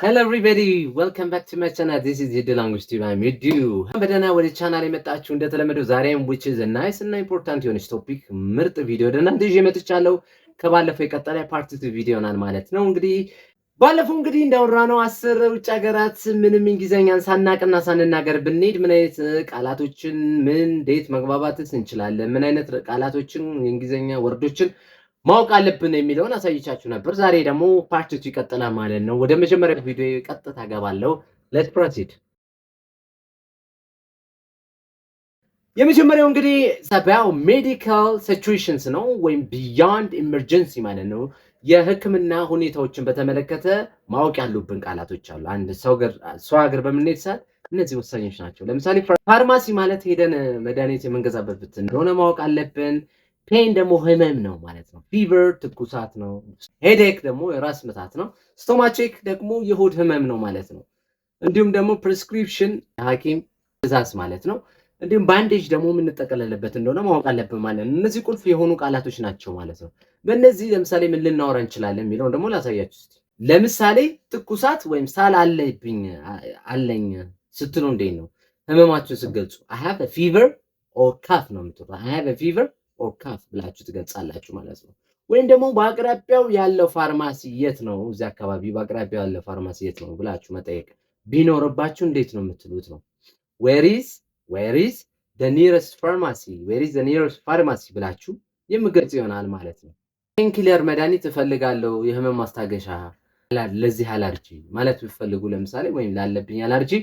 Hello everybody, welcome back to my channel. This is Yeddu Language Tube. I'm Yeddu. በደህና ወደ ቻናል የመጣችሁ እንደተለመደው ዛሬም which is a nice and important የሆነች ቶፒክ ምርጥ ቪዲዮ ደህና ይዤ መጥቻለሁ። ከባለፈው የቀጠለ ፓርት 2 ቪዲዮ ናል ማለት ነው። እንግዲህ ባለፈው እንዳወራነው 10 ውጭ ሀገራት ምንም እንግሊዘኛን ሳናቅና ሳንናገር ብንሄድ ምን አይነት ቃላቶችን እንዴት መግባባትስ እንችላለን፣ ምን አይነት ቃላቶችን የእንግሊዘኛ ወርዶችን ማወቅ አለብን የሚለውን አሳይቻችሁ ነበር። ዛሬ ደግሞ ፓርት 2 ይቀጥላል ማለት ነው። ወደ መጀመሪያው ቪዲዮ ቀጥታ ገባለሁ። ሌትስ ፕሮሲድ። የመጀመሪያው እንግዲህ ሰባው ሜዲካል ሲቹዌሽንስ ነው ወይም ቢዮንድ ኢመርጀንሲ ማለት ነው። የህክምና ሁኔታዎችን በተመለከተ ማወቅ ያሉብን ቃላቶች አሉ። አንድ ሰው ሀገር በምንሄድ ሰዓት እነዚህ ወሳኞች ናቸው። ለምሳሌ ፋርማሲ ማለት ሄደን መድኃኒት የምንገዛበት እንደሆነ ማወቅ አለብን። ፔን ደግሞ ህመም ነው ማለት ነው። ፊቨር ትኩሳት ነው። ሄዴክ ደግሞ የራስ ምታት ነው። ስቶማቼክ ደግሞ የሆድ ህመም ነው ማለት ነው። እንዲሁም ደግሞ ፕሪስክሪፕሽን ሐኪም ትእዛዝ ማለት ነው። እንዲሁም ባንዴጅ ደግሞ የምንጠቀለልበት እንደሆነ ማወቅ አለብን ማለት ነው። እነዚህ ቁልፍ የሆኑ ቃላቶች ናቸው ማለት ነው። በእነዚህ ለምሳሌ ምን ልናወራ እንችላለን የሚለውን ደግሞ ላሳያችሁ። ለምሳሌ ትኩሳት ወይም ሳል አለኝ ስትሉ እንዴት ነው ህመማችሁን ስትገልጹ? I have a fever or cough ነው የምትሉት። I have a fever or cough ብላችሁ ትገልጻላችሁ ማለት ነው። ወይም ደግሞ በአቅራቢያው ያለው ፋርማሲ የት ነው፣ እዚህ አካባቢ በአቅራቢያው ያለው ፋርማሲ የት ነው ብላችሁ መጠየቅ ቢኖርባችሁ እንዴት ነው የምትሉት ነው። where is the nearest pharmacy ብላችሁ የምገልጽ ይሆናል ማለት ነው። ፔንኪለር መድኃኒት እፈልጋለሁ፣ የህመም ማስታገሻ ለዚህ አለርጂ ማለት ብትፈልጉ ለምሳሌ ወይም ላለብኝ አለርጂ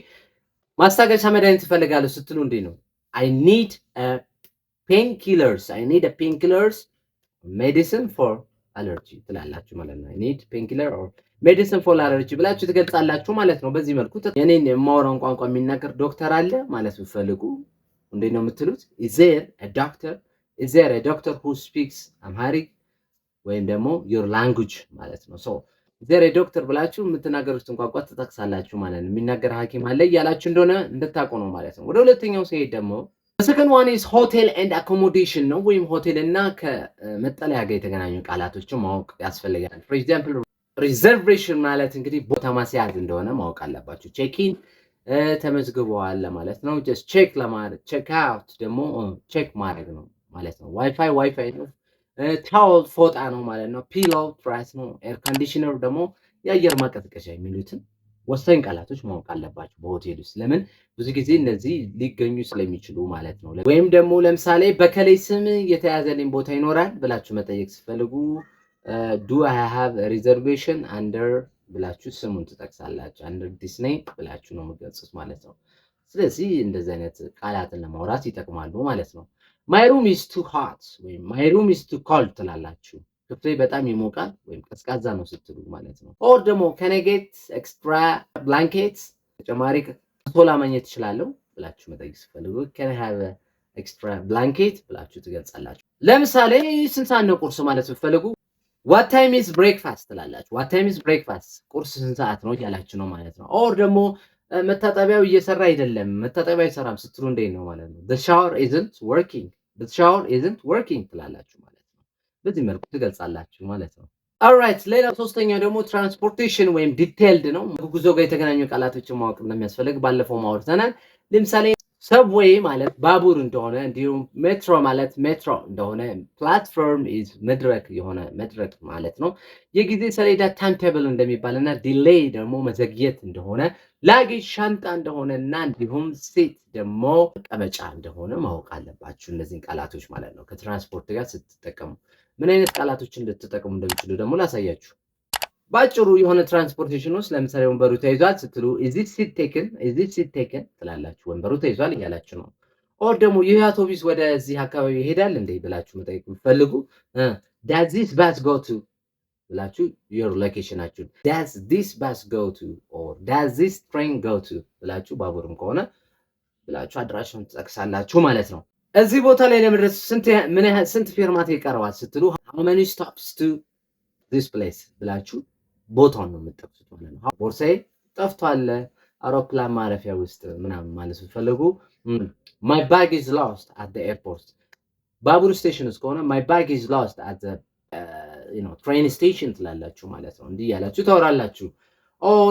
ማስታገሻ መድኃኒት እፈልጋለሁ ስትሉ እንዴት ነው? I need a painkillers medicine for allergy ትላላችሁ ማለት ነው። I need painkiller or medicine for allergy ብላችሁ ትገልጻላችሁ ማለት ነው። በዚህ መልኩ የኔን የማወራውን ቋንቋ የሚናገር ዶክተር አለ ማለት ብትፈልጉ እንዴት ነው የምትሉት? Is there a doctor who speaks Amharic ወይም ደግሞ your language ማለት ነው። so is there a doctor ብላችሁ የምትናገሩትን ቋንቋ ትጠቅሳላችሁ ማለት ነው። የሚናገር ሐኪም አለ እያላችሁ እንደሆነ እንድታውቁ ነው ማለት ነው። ወደ ሁለተኛው ሲሄድ ደግሞ second one is hotel and accommodation ነው ወይም ሆቴል እና ከመጠለያ ጋር የተገናኙ ቃላቶችን ማወቅ ያስፈልጋል። for example reservation ማለት እንግዲህ ቦታ ማስያዝ እንደሆነ ማወቅ አለባችሁ። check in ተመዝግበዋል ለማለት ነው። just check ለማለት check out ደግሞ check ማድረግ ነው ማለት ነው። ዋይፋይ ነው። ታወል ፎጣ ነው ማለት ነው። ፒሎ ትራስ ነው። ኤር ኮንዲሽነር ደግሞ የአየር ማቀዝቀዣ የሚሉትን ወሳኝ ቃላቶች ማወቅ አለባችሁ በሆቴል ውስጥ። ለምን ብዙ ጊዜ እነዚህ ሊገኙ ስለሚችሉ ማለት ነው። ወይም ደግሞ ለምሳሌ በከሌ ስም የተያዘልኝ ቦታ ይኖራል ብላችሁ መጠየቅ ሲፈልጉ do I have a reservation under ብላችሁ ስሙን ትጠቅሳላችሁ። under this name ብላችሁ ነው የምትገልጹት ማለት ነው። ስለዚህ እንደዚህ አይነት ቃላትን ለማውራት ይጠቅማሉ ማለት ነው። my room is too hot ወይም my room is too cold ትላላችሁ። ክፍሌ በጣም ይሞቃል ወይም ቀዝቃዛ ነው ስትሉ ማለት ነው። or ደግሞ can I get extra blankets ተጨማሪ አንሶላ ማግኘት እችላለሁ ብላችሁ መጠየቅ ስትፈልጉ can I have an extra blanket ብላችሁ ትገልጻላችሁ። ለምሳሌ ስንት ሰዓት ነው ቁርስ ማለት ብትፈልጉ what time is breakfast ትላላችሁ። what time is breakfast ቁርስ ስንት ሰዓት ነው እያላችሁ ነው ማለት ነው። or ደግሞ መታጠቢያው እየሰራ አይደለም፣ መታጠቢያው አይሰራም ስትሉ እንዴት ነው ማለት ነው? the shower isn't working ትላላችሁ ማለት ነው። በዚህ መልኩ ትገልጻላችሁ ማለት ነው። alright ሌላ ሶስተኛው ደግሞ ትራንስፖርቴሽን ወይም ዲቴይልድ ነው። ጉዞ ጋር የተገናኙ ቃላቶችን ማወቅ እንደሚያስፈልግ ባለፈው ማውርተናል። ለምሳሌ ሰብዌይ ማለት ባቡር እንደሆነ፣ እንዲሁም ሜትሮ ማለት ሜትሮ እንደሆነ፣ ፕላትፎርም ኢዝ መድረክ የሆነ መድረክ ማለት ነው። የጊዜ ሰሌዳ ታይም ቴብል እንደሚባልና ዲሌይ ደግሞ መዘግየት እንደሆነ፣ ላጌጅ ሻንጣ እንደሆነና እንዲሁም ሴት ደግሞ መቀመጫ እንደሆነ ማወቅ አለባችሁ እነዚህን ቃላቶች ማለት ነው። ከትራንስፖርት ጋር ስትጠቀሙ ምን አይነት ቃላቶችን ልትጠቀሙ እንደምትችሉ ደግሞ ላሳያችሁ። ባጭሩ የሆነ ትራንስፖርቴሽን ውስጥ ለምሳሌ ወንበሩ ተይዟል ስትሉ is this seat taken ትላላችሁ። ወንበሩ ተይዟል እያላችሁ ነው። ኦር ደግሞ ይህ አውቶቡስ ወደዚህ አካባቢ ይሄዳል እንዴ ብላችሁ መጠየቅ ብትፈልጉ does this bus go to ብላችሁ your locationአችሁ does this bus go to or does this train go to ብላችሁ ባቡርም ከሆነ ብላችሁ አድራሻውን ትጠቅሳላችሁ ማለት ነው። እዚህ ቦታ ላይ ለመድረስ ስንት ፌርማታ ይቀርባል ስትሉ how many stops to this place ብላችሁ ቦታውን ነው የምትጠቅሱት ማለት ነው። ቦርሳዬ ጠፍቷል አውሮፕላን ማረፊያ ውስጥ ምናምን ማለት ስትፈልጉ my bag is lost at the airport ባቡር ስቴሽን ውስጥ ከሆነ my bag is lost at the train station ትላላችሁ ማለት ነው። እንዲህ ያላችሁ ታወራላችሁ። or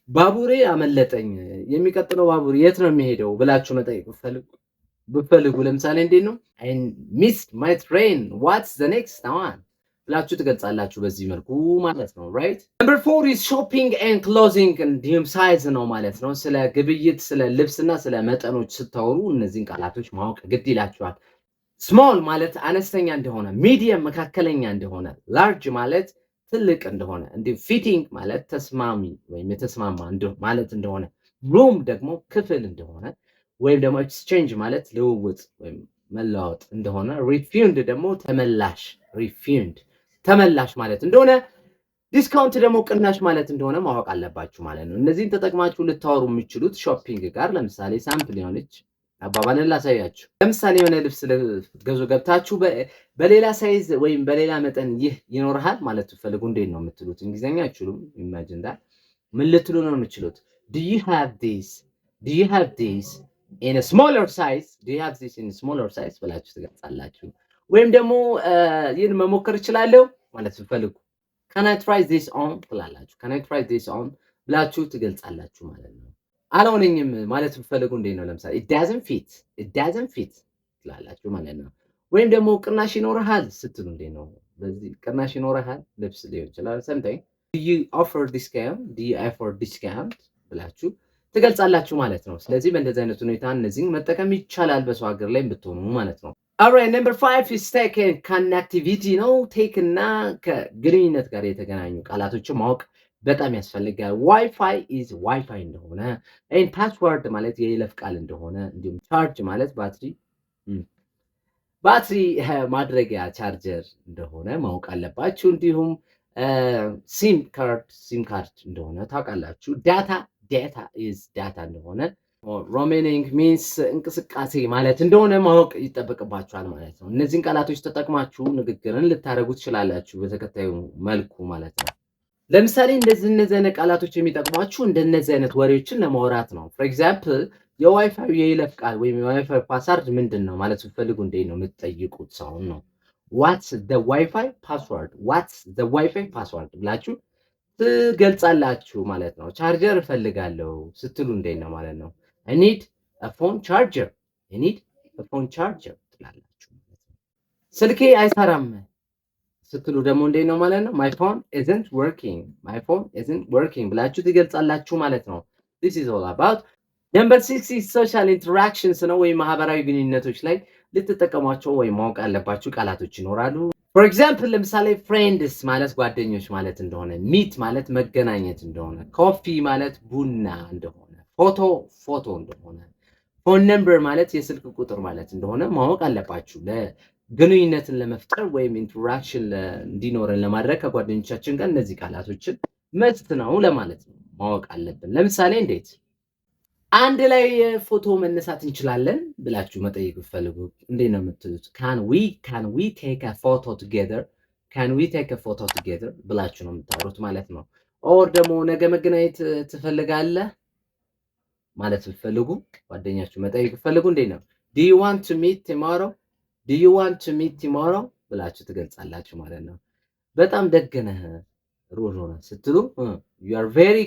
ባቡሬ አመለጠኝ፣ የሚቀጥለው ባቡር የት ነው የሚሄደው ብላችሁ መጠየቅ ብፈልጉ ለምሳሌ እንዴት ነው አይ ሚስድ ማይ ትሬን ዋትስ ዘ ኔክስት ዋን ብላችሁ ትገልጻላችሁ በዚህ መልኩ ማለት ነው። ራይት ነምበር 4 ኢዝ ሾፒንግ ኤንድ ክሎዚንግ እንዲሁም ሳይዝ ነው ማለት ነው። ስለ ግብይት፣ ስለ ልብስና ስለ መጠኖች ስታወሩ እነዚህን ቃላቶች ማወቅ ግድ ይላችኋል። ስሞል ማለት አነስተኛ እንደሆነ፣ ሚዲየም መካከለኛ እንደሆነ፣ ላርጅ ማለት ትልቅ እንደሆነ፣ እንዲሁም ፊቲንግ ማለት ተስማሚ ወይም የተስማማ ማለት እንደሆነ፣ ሩም ደግሞ ክፍል እንደሆነ ወይም ደግሞ ኤክስቼንጅ ማለት ልውውጥ ወይም መለዋወጥ እንደሆነ፣ ሪፊውንድ ደግሞ ተመላሽ ሪፊውንድ ተመላሽ ማለት እንደሆነ፣ ዲስካውንት ደግሞ ቅናሽ ማለት እንደሆነ ማወቅ አለባችሁ ማለት ነው። እነዚህን ተጠቅማችሁ ልታወሩ የሚችሉት ሾፒንግ ጋር ለምሳሌ ሳምፕል የሆነች አባባልን ላሳያችሁ። ለምሳሌ የሆነ ልብስ ልትገዙ ገብታችሁ በሌላ ሳይዝ ወይም በሌላ መጠን ይህ ይኖርሃል ማለት ትፈልጉ እንዴት ነው የምትሉት? እንግሊዝኛ አይችሉም። ኢማጂን ዳት ምን ልትሉ ነው የምትችሉት? do you have this in a smaller size ብላችሁ ትገልጻላችሁ። ወይም ደግሞ ይህን መሞከር እችላለሁ ማለት ትፈልጉ can I try this on ትላላችሁ። can I try this on ብላችሁ ትገልጻላችሁ ማለት ነው። አልሆነኝም ማለት ብትፈልጉ እንዴት ነው? ለምሳሌ it doesn't fit ትላላችሁ ማለት ነው። ወይም ደግሞ ቅናሽ ይኖርሃል ስትሉ እንዴት ነው? በዚህ ቅናሽ ይኖርሃል ልብስ ሊሆን ይችላል። something do you offer discount ብላችሁ ትገልጻላችሁ ማለት ነው። ስለዚህ በእንደዚህ አይነት ሁኔታ እነዚህን መጠቀም ይቻላል በሰው ሀገር ላይ ብትሆኑ ማለት ነው። alright number 5 is tech and connectivity ነው። ቴክ እና ከግንኙነት ጋር የተገናኙ ቃላቶችን ማወቅ በጣም ያስፈልጋል። ዋይፋይ ኢዝ ዋይፋይ እንደሆነ፣ ፓስወርድ ማለት የይለፍ ቃል እንደሆነ፣ እንዲሁም ቻርጅ ማለት ባትሪ ማድረጊያ ቻርጀር እንደሆነ ማወቅ አለባችሁ። እንዲሁም ሲም ካርድ እንደሆነ ታውቃላችሁ። ዳታ ኢዝ ዳታ እንደሆነ፣ ሮሜኒንግ ሚንስ እንቅስቃሴ ማለት እንደሆነ ማወቅ ይጠበቅባችኋል ማለት ነው። እነዚህን ቃላቶች ተጠቅማችሁ ንግግርን ልታደርጉ ትችላላችሁ በተከታዩ መልኩ ማለት ነው። ለምሳሌ እነዚህ አይነት ቃላቶች የሚጠቅሟችሁ እንደነዚህ አይነት ወሬዎችን ለማውራት ነው። ፎር ኤግዛምፕል የዋይፋይ የይለፍ ቃል ወይም የዋይፋይ ፓስወርድ ምንድን ነው ማለት ስትፈልጉ እንዴት ነው የምትጠይቁት ሰውን ነው። ዋትስ ዘ ዋይፋይ ፓስወርድ ብላችሁ ትገልጻላችሁ ማለት ነው። ቻርጀር እፈልጋለሁ ስትሉ እንዴት ነው ማለት ነው። I need a phone charger ትላላችሁ። ስልኬ አይሰራም ስትሉ ደግሞ እንዴት ነው ማለት ነው? my phone isn't working ብላችሁ ትገልጻላችሁ ማለት ነው። this is all about number 6 is social interactions ነው ወይም ማህበራዊ ግንኙነቶች ላይ ልትጠቀሟቸው ወይም ማወቅ ያለባችሁ ቃላቶች ይኖራሉ። for example ለምሳሌ friends ማለት ጓደኞች ማለት እንደሆነ፣ meet ማለት መገናኘት እንደሆነ፣ coffee ማለት ቡና እንደሆነ፣ ፎቶ እንደሆነ፣ phone number ማለት የስልክ ቁጥር ማለት እንደሆነ ማወቅ አለባችሁ። ግንኙነትን ለመፍጠር ወይም ኢንተራክሽን እንዲኖረን ለማድረግ ከጓደኞቻችን ጋር እነዚህ ቃላቶችን መስት ነው ለማለት ነው ማወቅ አለብን። ለምሳሌ እንዴት አንድ ላይ ፎቶ መነሳት እንችላለን ብላችሁ መጠየቅ ብትፈልጉ እንዴት ነው የምትሉት? can we take a photo together ብላችሁ ነው የምታወሩት ማለት ነው። ኦር ደግሞ ነገ መገናኘት ትፈልጋለህ ማለት ብትፈልጉ ጓደኛችሁ መጠየቅ ብትፈልጉ እንዴት ነው do you want to meet tomorrow ብላችሁ ትገልጻላችሁ ማለት ነው። በጣም ደግ ነህ ሩህሩህ ነህ ስትሉ you are very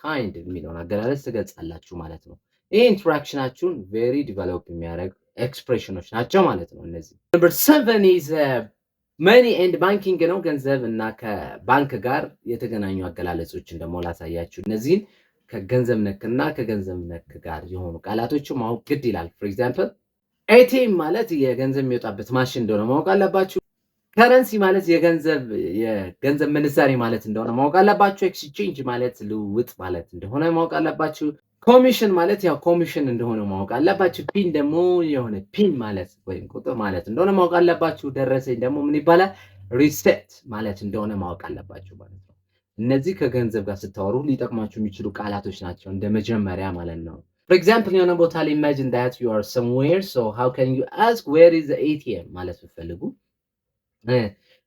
kind የሚለውን አገላለጽ ትገልጻላችሁ ማለት ነው። ይሄ ኢንተራክሽናችሁን very develop የሚያደርግ ኤክስፕሬሽኖች ናቸው ማለት ነው እነዚህ። number 7 is money and banking ነው። ገንዘብ እና ከባንክ ጋር የተገናኙ አገላለጾችን ደግሞ ላሳያችሁ። እነዚህን ከገንዘብ ነክ እና ከገንዘብ ነክ ጋር የሆኑ ቃላቶችን ማወቅ ግድ ይላል። for example ኤቲኤም ማለት የገንዘብ የሚወጣበት ማሽን እንደሆነ ማወቅ አለባችሁ። ከረንሲ ማለት የገንዘብ ምንዛሬ ማለት እንደሆነ ማወቅ አለባችሁ። ኤክስቼንጅ ማለት ልውውጥ ማለት እንደሆነ ማወቅ አለባችሁ። ኮሚሽን ማለት ያው ኮሚሽን እንደሆነ ማወቅ አለባችሁ። ፒን ደግሞ የሆነ ፒን ማለት ወይም ቁጥር ማለት እንደሆነ ማወቅ አለባችሁ። ደረሰኝ ደግሞ ምን ይባላል? ሪሲፕት ማለት እንደሆነ ማወቅ አለባችሁ ማለት ነው። እነዚህ ከገንዘብ ጋር ስታወሩ ሊጠቅማችሁ የሚችሉ ቃላቶች ናቸው እንደ መጀመሪያ ማለት ነው። For example የሆነ ቦታ ላይ imagine that you are somewhere so how can you ask where is the ATM ማለት ብትፈልጉ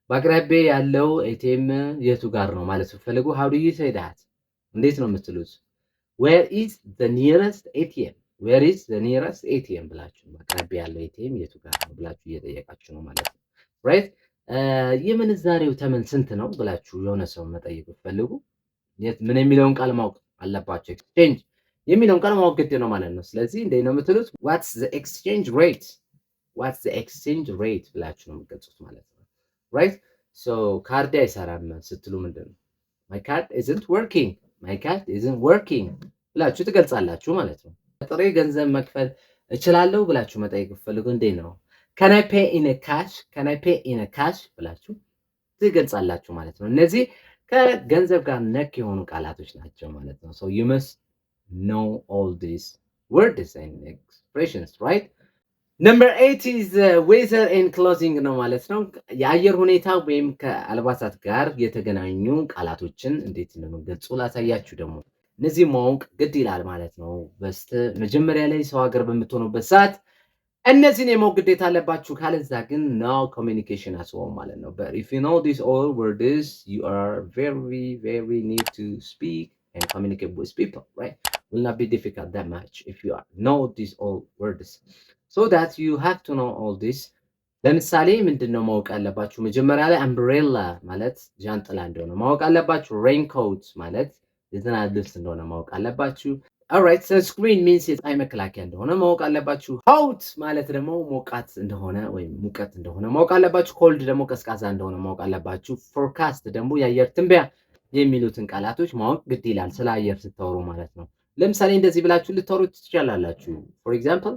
በአቅራቢያ ያለው ኤቲኤም የቱ ጋር ነው ማለት ብትፈልጉ how do you say that እንዴት ነው የምትሉት? where is the nearest ATM ብላችሁ በአቅራቢያ ያለው ኤቲኤም የቱ ጋር ነው ብላችሁ እየጠየቃችሁ ነው ማለት ነው። right የምንዛሬው ተመን ስንት ነው ብላችሁ የሆነ ሰው መጠየቅ ብትፈልጉ ምን የሚለውን ቃል ማወቅ አለባችሁ። ኤክስቼንጅ የሚለውን ቃል ማወቅ ግድ ነው ማለት ነው። ስለዚህ እንዴት ነው የምትሉት? ዋትስ ዘ ኤክስቼንጅ ሬት፣ ዋትስ ዘ ኤክስቼንጅ ሬት ብላችሁ ነው የምትገልጹት ማለት ነው። ራይት ሶ ካርድ አይሰራም ስትሉ ምንድን ነው? ማይ ካርድ ኢዝንት ወርኪንግ፣ ማይ ካርድ ኢዝንት ወርኪንግ ብላችሁ ትገልጻላችሁ ማለት ነው። ጥሬ ገንዘብ መክፈል እችላለሁ ብላችሁ መጠየቅ ፈልጉ እንዴት ነው? ካን አይ ፔይ ኢን ካሽ፣ ካን አይ ፔይ ኢን ካሽ ብላችሁ ትገልጻላችሁ ማለት ነው። እነዚህ ከገንዘብ ጋር ነክ የሆኑ ቃላቶች ናቸው ማለት ነው። ሶ ዩ መስት ኖው ኦል ዲስ ወርድስ ኤንድ ኤክስፕሬሽንስ ራይት። ነምበር 8 ኢዝ ዌዘር ኤንድ ክሎዚንግ ነው ማለት ነው። የአየር ሁኔታ ወይም ከአልባሳት ጋር የተገናኙ ቃላቶችን እንዴት እንደምንገልጹ ላሳያችሁ ደግሞ እነዚህ ማወቅ ግድ ይላል ማለት ነው። በስተ መጀመሪያ ላይ ሰው ሀገር በምትሆኑበት ሰዓት እነዚህን የማወቅ ግዴታ አለባችሁ። ካለዛ ግን no communication at all ማለት ነው። But if you know these all words, you are very need to speak and communicate with people, right? Will not be difficult that much if you know these all words. So that you have to know all this. ለምሳሌ ምንድነው ማወቅ አለባችሁ? መጀመሪያ ላይ umbrella ማለት ጃንጥላ እንደሆነ ማወቅ አለባችሁ። raincoat ማለት የዝናብ ልብስ እንደሆነ ማወቅ አለባችሁ። alright sunscreen means የፀሐይ መከላከያ እንደሆነ ማወቅ አለባችሁ። hot ማለት ደግሞ ሞቃት እንደሆነ ወይም ሙቀት እንደሆነ ማወቅ አለባችሁ። cold ደግሞ ቀዝቃዛ እንደሆነ ማወቅ አለባችሁ። forecast ደግሞ የአየር ትንበያ የሚሉትን ቃላቶች ማወቅ ግድ ይላል ስለ አየር ስታወሩ ማለት ነው። ለምሳሌ እንደዚህ ብላችሁ ልታወሩ ትችላላችሁ። for example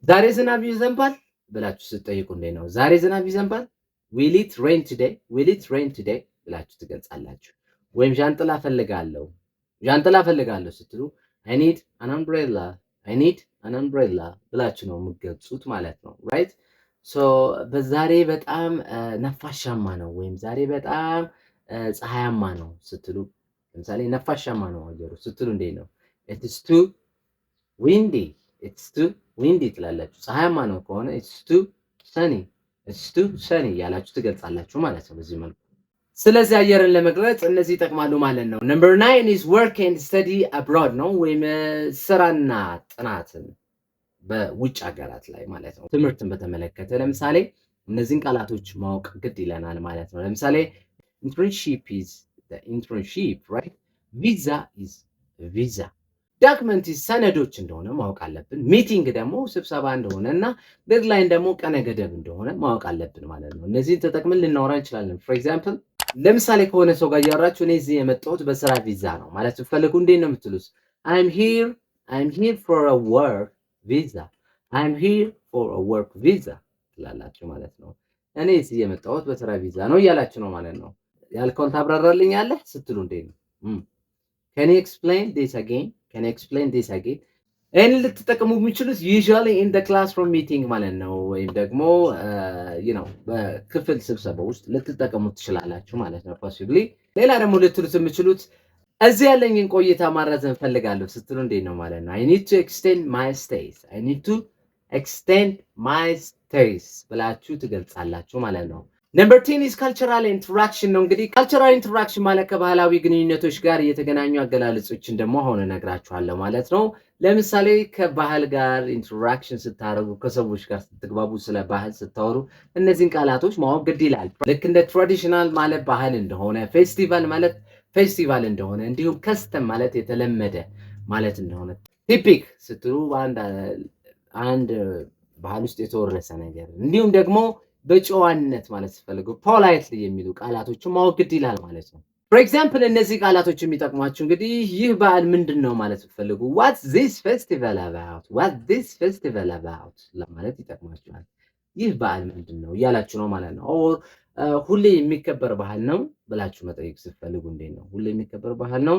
ዛሬ ዝናብ ይዘንባል ብላችሁ ስትጠይቁ እንዴት ነው? ዛሬ ዝናብ ይዘንባል will it rain today፣ will it rain today ብላችሁ ትገልጻላችሁ። ወይም ዣንጥላ ፈልጋለሁ ስትሉ I need an umbrella፣ I need an umbrella ብላችሁ ነው የምትገልጹት ማለት ነው። right so በዛሬ በጣም ነፋሻማ ነው ወይም ዛሬ በጣም ፀሐያማ ነው ስትሉ፣ ለምሳሌ ነፋሻማ ነው አየሩ ስትሉ እንዴት ነው? it's too windy፣ it's too windy ትላላችሁ። ፀሐያማ ነው ከሆነ it's too sunny፣ it's too sunny ያላችሁ ትገልጻላችሁ ማለት ነው በዚህ መልኩ። ስለዚህ አየርን ለመግለጽ እነዚህ ይጠቅማሉ ማለት ነው። ነምበር 9 is work and study abroad ነው ወይም ስራና ጥናትን በውጭ ሀገራት ላይ ማለት ነው። ትምህርትን በተመለከተ ለምሳሌ እነዚህን ቃላቶች ማወቅ ግድ ይለናል ማለት ነው። ለምሳሌ internship is the internship, right? visa is visa፣ ዶክመንት ሰነዶች እንደሆነ ማወቅ አለብን። ሚቲንግ ደግሞ ስብሰባ እንደሆነ እና ዴድላይን ደግሞ ቀነ ገደብ እንደሆነ ማወቅ አለብን ማለት ነው። እነዚህን ተጠቅመን ልናወራ እንችላለን። for example ለምሳሌ ከሆነ ሰው ጋር እያወራችሁ እኔ እዚህ የመጣሁት በስራ ቪዛ ነው ማለት ስትፈልጉ እንዴት ነው የምትሉት? I'm here for a work visa፣ I'm here for a work visa ትላላችሁ ማለት ነው። እኔ እዚህ የመጣሁት በስራ ቪዛ ነው እያላችሁ ነው ማለት ነው። ያልከውን ታብራራልኛለህ ስትሉ እንዴት ነው? Can you explain this again? Can you explain this again? ይህን ልትጠቀሙ የሚችሉት usually in the classroom meeting ማለት ነው። ወይም ደግሞ በክፍል ስብሰባ ውስጥ ልትጠቀሙት ትችላላችሁ ማለት ነው possibly። ሌላ ደግሞ ልትሉት የምችሉት እዚህ ያለኝን ቆይታ ማራዘም ፈልጋለሁ ስትሉ እንዴት ነው ማለት ነው? I need to extend my stays፣ I need to extend my stays ብላችሁ ትገልጻላችሁ ማለት ነው። ነምበር 10 is cultural interaction ነው። እንግዲህ cultural interaction ማለት ከባህላዊ ግንኙነቶች ጋር የተገናኙ አገላለጾችን ደግሞ አሁን እነግራችኋለሁ ማለት ነው። ለምሳሌ ከባህል ጋር ኢንተራክሽን ስታደርጉ፣ ከሰዎች ጋር ስትግባቡ፣ ስለ ባህል ስታወሩ እነዚህን ቃላቶች ማወቅ ግድ ይላል። ልክ እንደ ትራዲሽናል ማለት ባህል እንደሆነ፣ ፌስቲቫል ማለት ፌስቲቫል እንደሆነ፣ እንዲሁም ከስተም ማለት የተለመደ ማለት እንደሆነ፣ ቲፒክ ስትሉ አንድ ባህል ውስጥ የተወረሰ ነገር፣ እንዲሁም ደግሞ በጨዋነት ማለት ስትፈልጉ ፖላይትሊ የሚሉ ቃላቶችን ማወቅ ግድ ይላል ማለት ነው። for example እነዚህ ቃላቶች የሚጠቅሟችሁ እንግዲህ ይህ በዓል ምንድነው ማለት ስትፈልጉ what's this festival about፣ what's this festival about ለማለት ይጠቅማችኋል። ይህ በዓል ምንድነው እያላችሁ ነው ማለት ነው። or ሁሌ የሚከበር ባህል ነው ብላችሁ መጠየቅ ስትፈልጉ እንዴት ነው? ሁሌ የሚከበር ባህል ነው።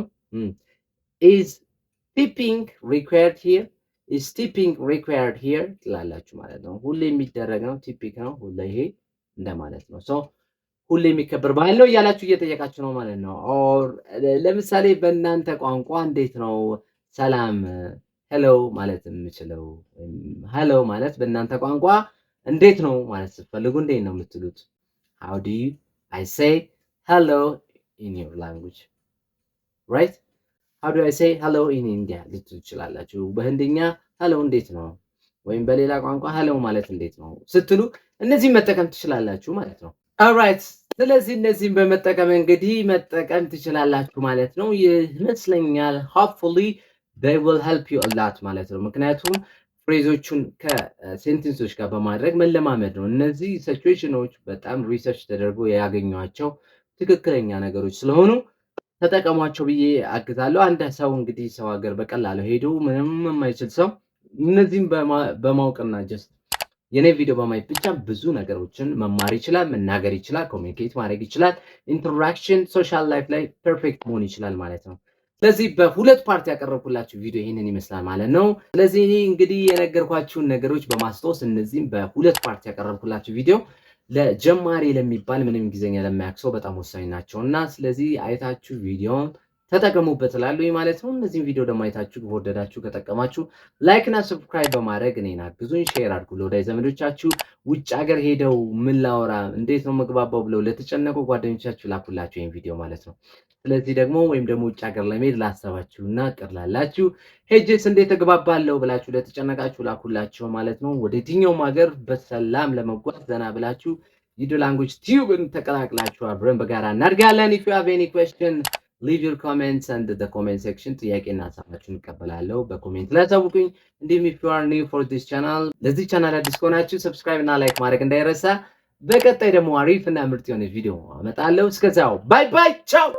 is tipping required here፣ is tipping required here ትላላችሁ ማለት ነው። ሁሌ የሚደረግ ነው፣ ቲፒክ ነው፣ ሁሌ ይሄ እንደማለት ነው። ሶ ሁሌ የሚከበር ባህል ነው እያላችሁ እየጠየቃችሁ ነው ማለት ነው። ኦር ለምሳሌ በእናንተ ቋንቋ እንዴት ነው ሰላም ሄሎ ማለት የምችለው? ሄሎ ማለት በእናንተ ቋንቋ እንዴት ነው ማለት ስትፈልጉ እንዴት ነው የምትሉት? how do I say hello in your language, right? how do I say hello in India ልትሉ ትችላላችሁ። በህንድኛ hello እንዴት ነው ወይም በሌላ ቋንቋ hello ማለት እንዴት ነው ስትሉ እነዚህ መጠቀም ትችላላችሁ ማለት ነው። alright ስለዚህ እነዚህን በመጠቀም እንግዲህ መጠቀም ትችላላችሁ ማለት ነው ይመስለኛል። hopefully they will help you a lot ማለት ነው። ምክንያቱም ፍሬዞቹን ከሴንቴንሶች ጋር በማድረግ መለማመድ ነው። እነዚህ ሲቹዌሽኖች በጣም ሪሰርች ተደርጎ ያገኟቸው ትክክለኛ ነገሮች ስለሆኑ ተጠቀሟቸው ብዬ አግዛለሁ። አንድ ሰው እንግዲህ ሰው ሀገር በቀላሉ ሄዶ ምንም የማይችል ሰው እነዚህን በማወቅና ጀስት የኔ ቪዲዮ በማየት ብቻ ብዙ ነገሮችን መማር ይችላል፣ መናገር ይችላል፣ ኮሚኒኬት ማድረግ ይችላል፣ ኢንተራክሽን ሶሻል ላይፍ ላይ ፐርፌክት መሆን ይችላል ማለት ነው። ስለዚህ በሁለት ፓርት ያቀረብኩላችሁ ቪዲዮ ይህንን ይመስላል ማለት ነው። ስለዚህ እኔ እንግዲህ የነገርኳችሁን ነገሮች በማስታወስ እነዚህም በሁለት ፓርት ያቀረብኩላችሁ ቪዲዮ ለጀማሪ ለሚባል ምንም እንግሊዝኛ ለማያውቅ ሰው በጣም ወሳኝ ናቸውና ስለዚህ አይታችሁ ቪዲዮን ተጠቀሙበት እላለሁ ማለት ነው። እነዚህን ቪዲዮ ደግሞ አይታችሁ ከወደዳችሁ ከጠቀማችሁ ላይክ እና ሰብስክራይብ በማድረግ እኔን አግዙኝ፣ ሼር አድርጉ ለወዳጅ ዘመዶቻችሁ። ውጭ ሀገር ሄደው ምን ላወራ እንዴት ነው መግባባው ብለው ለተጨነቁ ጓደኞቻችሁ ላኩላችሁ ይሄን ቪዲዮ ማለት ነው። ስለዚህ ደግሞ ወይም ደግሞ ውጭ ሀገር ለመሄድ ላሰባችሁና ቅር ላላችሁ ሄጄስ እንዴት እግባባለሁ ብላችሁ ለተጨነቃችሁ ላኩላችሁ ማለት ነው። ወደ የትኛውም ሀገር በሰላም ለመጓዝ ዘና ብላችሁ ዩዶ ላንጉዌጅ ቲዩብን ተቀላቅላችሁ አብረን በጋራ እናድጋለን። if you have any question leave your comments under the comment section ጥያቄና ሀሳባችሁን እቀበላለሁ በኮሜንት ላይ አሳውቁኝ። እንዲሁም if you are new for this channel ለዚህ ቻናል አዲስ ከሆናችሁ ሰብስክራይብ እና ላይክ ማድረግ እንዳይረሳ። በቀጣይ ደግሞ አሪፍ እና ምርጥ የሆነ ቪዲዮ አመጣለሁ። እስከዛው ባይ ባይ ቻው።